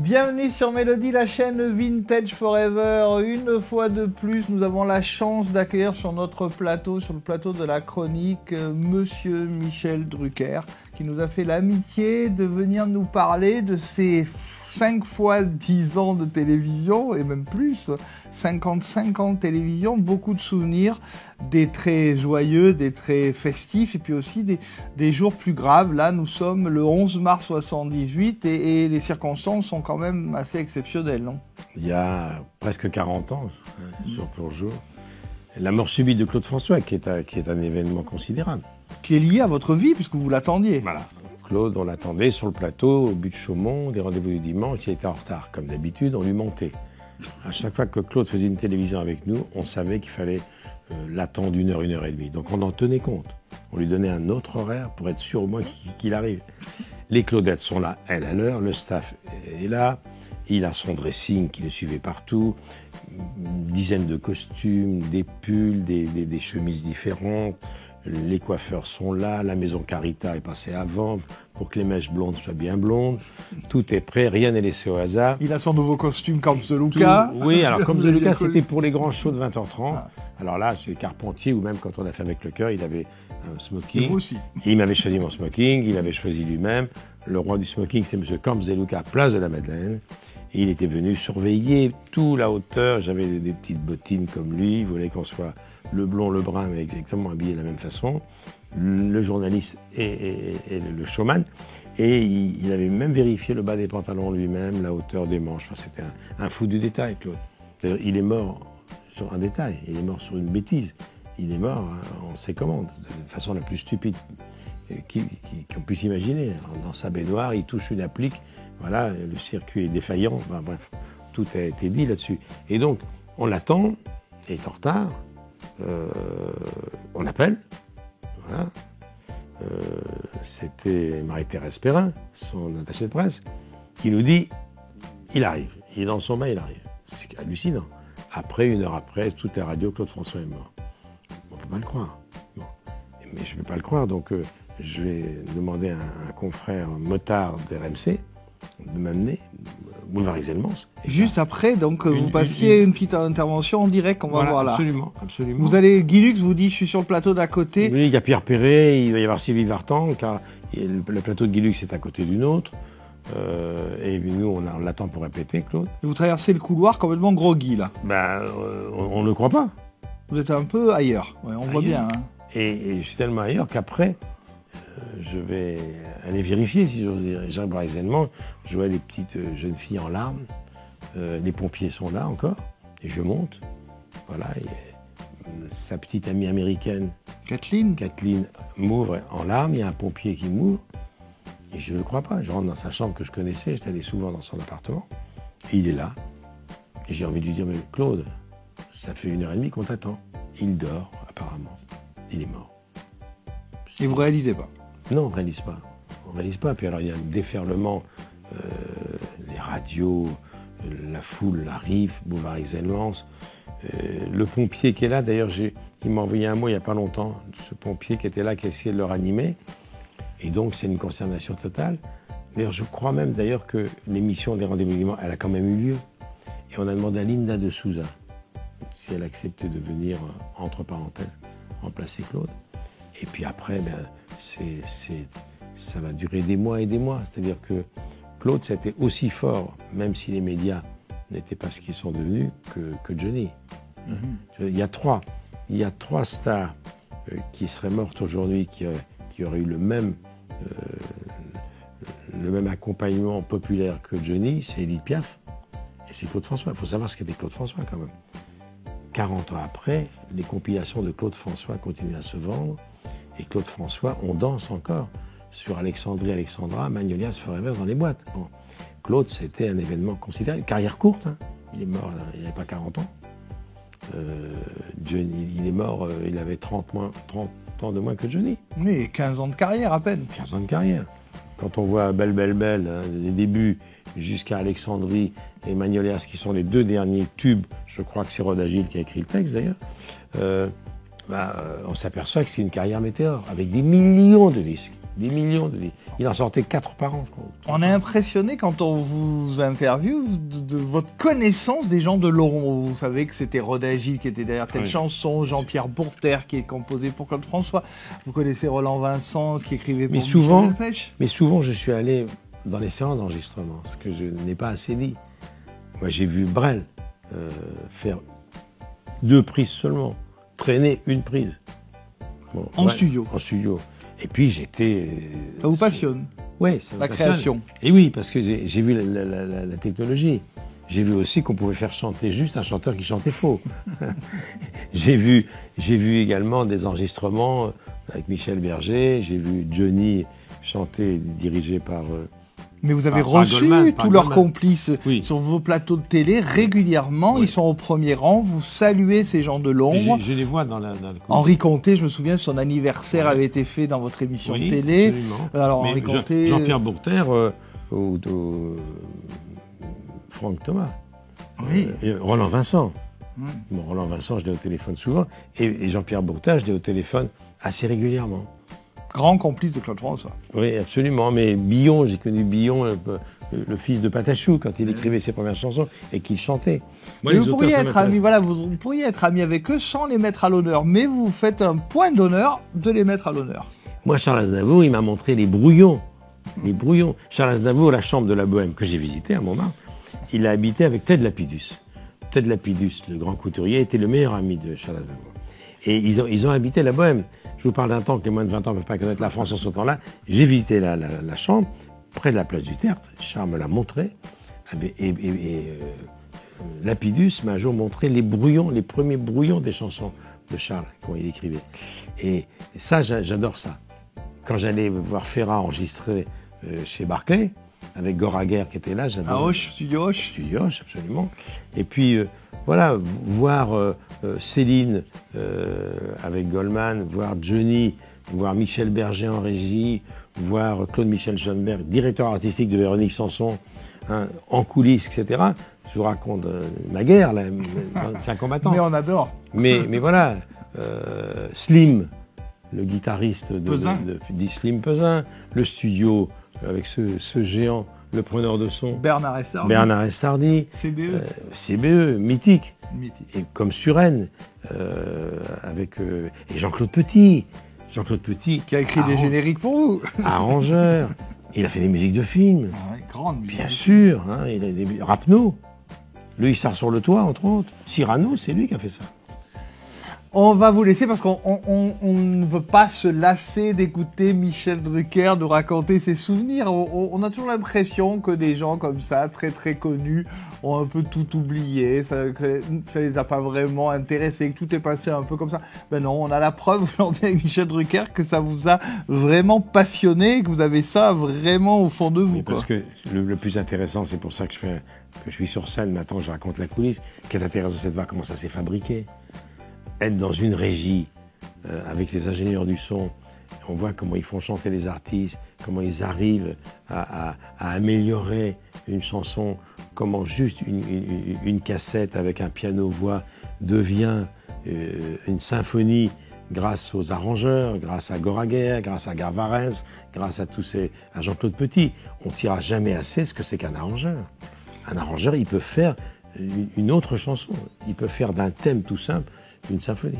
Bienvenue sur Mélodie, la chaîne Vintage Forever. Une fois de plus, nous avons la chance d'accueillir sur notre plateau, sur le plateau de la chronique, Monsieur Michel Drucker, qui nous a fait l'amitié de venir nous parler de ses 5 fois 10 ans de télévision, et même plus, 55 ans de télévision, beaucoup de souvenirs, des traits joyeux, des traits festifs, et puis aussi des jours plus graves. Là, nous sommes le 11 mars 78, et les circonstances sont quand même assez exceptionnelles, non? Il y a presque 40 ans, jour pour jour, la mort subite de Claude François, qui est un événement considérable. Qui est lié à votre vie, puisque vous l'attendiez. Voilà. Claude, on l'attendait sur le plateau, au but de Chaumont, des rendez-vous du dimanche, il était en retard. Comme d'habitude, on lui montait. À chaque fois que Claude faisait une télévision avec nous, on savait qu'il fallait l'attendre une heure et demie. Donc on en tenait compte. On lui donnait un autre horaire pour être sûr au moins qu'il arrive. Les Claudettes sont là, elle à l'heure, le staff est là, il a son dressing qui le suivait partout, une dizaine de costumes, des pulls, des chemises différentes. Les coiffeurs sont là, la maison Carita est passée avant pour que les mèches blondes soient bien blondes. Tout est prêt, rien n'est laissé au hasard. Il a son nouveau costume Camps de Luca. Oui, alors Camps de Luca, c'était pour les grands shows de 20h30. Ah. Alors là, chez Carpentier, ou même quand on a fait avec le cœur, il avait un smoking. Vous aussi. Il m'avait choisi mon smoking, il avait choisi lui-même. Le roi du smoking, c'est M. Camps de Luca, place de la Madeleine. Et il était venu surveiller toute la hauteur. J'avais des petites bottines comme lui. Il voulait qu'on soit le blond, le brun, mais exactement habillé de la même façon. Le journaliste et le showman. Et il avait même vérifié le bas des pantalons lui-même, la hauteur des manches. Enfin, c'était un fou du détail, Claude. Il est mort sur un détail. Il est mort sur une bêtise. Il est mort en ses commandes, de façon la plus stupide qu'on puisse imaginer. Dans sa baignoire, il touche une applique. Voilà, le circuit est défaillant. Enfin, bref, tout a été dit là-dessus. Et donc, on l'attend, il est en retard. On l'appelle. Voilà. C'était Marie-Thérèse Perrin, son attachée de presse, qui nous dit il arrive. Il est dans son bain, il arrive. C'est hallucinant. Après, une heure après, toute la radio, Claude François est mort. On ne peut pas le croire. Bon. Mais je ne peux pas le croire, donc je vais demander à un confrère motard d'RMC de m'amener, boulevard Exelmans. Juste après, donc vous passiez une petite intervention en direct qu'on va voir là. Absolument, absolument. Vous allez, Guy Lux vous dit, je suis sur le plateau d'à côté. Oui, il y a Pierre Perret, il va y avoir Sylvie Vartan, car le plateau de Guy Lux est à côté du nôtre. Et nous, on l'attend pour répéter, Claude. Et vous traversez le couloir complètement groggy, là. Ben, on ne croit pas. Vous êtes un peu ailleurs, ouais, on voit bien. Hein. Et je suis tellement ailleurs qu'après, je vais aller vérifier, si j'ose dire. J'arrive à Exelmans, je vois les petites jeunes filles en larmes. Les pompiers sont là encore, et je monte. Voilà, et sa petite amie américaine, Kathleen m'ouvre en larmes. Il y a un pompier qui m'ouvre, et je ne le crois pas. Je rentre dans sa chambre que je connaissais, j'étais allé souvent dans son appartement, et il est là. Et j'ai envie de lui dire, mais Claude, ça fait 1h30 qu'on t'attend. Il dort, apparemment. Il est mort. Et vous ne réalisez pas? Non, on ne réalise pas. On ne réalise pas. Puis alors, il y a un déferlement, les radios, la foule arrive, boulevard Exelmans. Le pompier qui est là, d'ailleurs, il m'a envoyé un mot il n'y a pas longtemps, ce pompier qui était là, qui a essayé de le ranimer. Et donc, c'est une consternation totale. D'ailleurs, je crois même d'ailleurs que l'émission des rendez-vous du dimanche, elle a quand même eu lieu. Et on a demandé à Linda de Souza si elle acceptait de venir, entre parenthèses, remplacer Claude. Et puis après, ben, ça va durer des mois et des mois. C'est-à-dire que Claude, c'était aussi fort, même si les médias n'étaient pas ce qu'ils sont devenus, que Johnny. Il y a trois stars qui seraient mortes aujourd'hui, qui auraient eu le même accompagnement populaire que Johnny, c'est Édith Piaf et c'est Claude François. Il faut savoir ce qu'était Claude François quand même. 40 ans après, les compilations de Claude François continuent à se vendre. Et Claude François, on danse encore sur Alexandrie, Alexandra, Magnolias, Forever dans les boîtes. Bon. Claude, c'était un événement considérable. Carrière courte, hein. Il est mort, il n'avait pas 40 ans. Johnny, il est mort, il avait 30 ans de moins que Johnny. Oui, 15 ans de carrière à peine. 15 ans de carrière. Quand on voit Belle, Belle, Belle, hein, les débuts jusqu'à Alexandrie et Magnolias, qui sont les deux derniers tubes, je crois que c'est Rod Agile qui a écrit le texte d'ailleurs, on s'aperçoit que c'est une carrière météore, avec des millions de disques. Des millions de livres. Il en sortait 4 par an, je crois. On est impressionné quand on vous interviewe de votre connaissance des gens de l'ombre. Vous savez que c'était Rodin Gilles qui était derrière telle chanson, Jean-Pierre Bourter qui est composé pour Claude François. Vous connaissez Roland Vincent qui écrivait pour Michel Delpech. Mais souvent, je suis allé dans les séances d'enregistrement, ce que je n'ai pas assez dit. Moi, j'ai vu Brel faire 2 prises seulement, traîner une prise. Bon, en studio. En studio. Et puis j'étais... Ça vous passionne? Oui, ça me la passionne. Création. Et oui, parce que j'ai vu la technologie. J'ai vu aussi qu'on pouvait faire chanter juste un chanteur qui chantait faux. J'ai vu également des enregistrements avec Michel Berger. J'ai vu Johnny chanter, dirigé par... Mais vous avez reçu tous leurs complices sur vos plateaux de télé régulièrement. Oui. Ils sont au premier rang. Vous saluez ces gens de l'ombre. Je les vois dans le Henri Conté, je me souviens, son anniversaire avait été fait dans votre émission de télé. Absolument. Alors Henri Conté, Jean-Pierre Bourter ou Franck Thomas. Oui. Roland Vincent. Bon, Roland Vincent, je l'ai au téléphone souvent. Et Jean-Pierre Bourter, je l'ai au téléphone assez régulièrement. Grand complice de Claude François. Oui, absolument. Mais Billon, j'ai connu Billon, le fils de Patachou, quand il écrivait ses premières chansons et qu'il chantait. Moi, vous pourriez être ami, voilà, vous pourriez être ami avec eux sans les mettre à l'honneur, mais vous faites un point d'honneur de les mettre à l'honneur. Moi, Charles Aznavour, il m'a montré les brouillons. Les brouillons. Charles Aznavour, la chambre de la Bohème que j'ai visitée à Montmartre, il a habité avec Ted Lapidus. Ted Lapidus, le grand couturier, était le meilleur ami de Charles Aznavour. Et ils ont habité la Bohème. Je vous parle d'un temps que les moins de 20 ans ne peuvent pas connaître la France en ce temps-là. J'ai visité la chambre, près de la place du Tertre. Charles me l'a montré. Lapidus m'a un jour montré les brouillons, les premiers brouillons des chansons de Charles, quand il écrivait. Et ça, j'adore ça. Quand j'allais voir Ferrat enregistrer chez Barclay, avec Goraguer qui était là, j'adore. À Auch, Studio Auch. Studio Auch, absolument. Et puis, voilà, voir Céline avec Goldman, voir Johnny, voir Michel Berger en régie, voir Claude-Michel Schoenberg, directeur artistique de Véronique Sanson, hein, en coulisses, etc. Je vous raconte ma guerre, là, c'est un combattant. Mais on adore. Mais voilà, Slim, le guitariste de Slim Pesin, le studio avec ce géant, le preneur de son. Bernard Estardi. Bernard Estardi. CBE. CBE, mythique. Mythique. Et comme Suresnes, avec et Jean-Claude Petit. Jean-Claude Petit. Qui a écrit des génériques pour vous. Arrangeur. Il a fait des musiques de films. Ah ouais, grande musique. Bien sûr. Hein, il a des Rapneau. Le Hussard sur le toit, entre autres. Cyrano, c'est lui qui a fait ça. On va vous laisser parce qu'on ne veut pas se lasser d'écouter Michel Drucker, de raconter ses souvenirs. On a toujours l'impression que des gens comme ça, très très connus, ont un peu tout oublié, ça les a pas vraiment intéressés, que tout est passé un peu comme ça. Ben non, on a la preuve aujourd'hui avec Michel Drucker que ça vous a vraiment passionné, que vous avez ça vraiment au fond de vous. Oui, parce que le plus intéressant, c'est pour ça que je suis sur scène maintenant, je raconte la coulisse. Ce qui est intéressant, c'est de voir comment ça s'est fabriqué. Être dans une régie avec les ingénieurs du son, on voit comment ils font chanter les artistes, comment ils arrivent à améliorer une chanson, comment juste une cassette avec un piano-voix devient une symphonie grâce aux arrangeurs, grâce à Goraguer, grâce à Garvarez, grâce à à Jean-Claude Petit. On ne dira jamais assez ce que c'est qu'un arrangeur. Un arrangeur, il peut faire une autre chanson, il peut faire d'un thème tout simple une symphonie.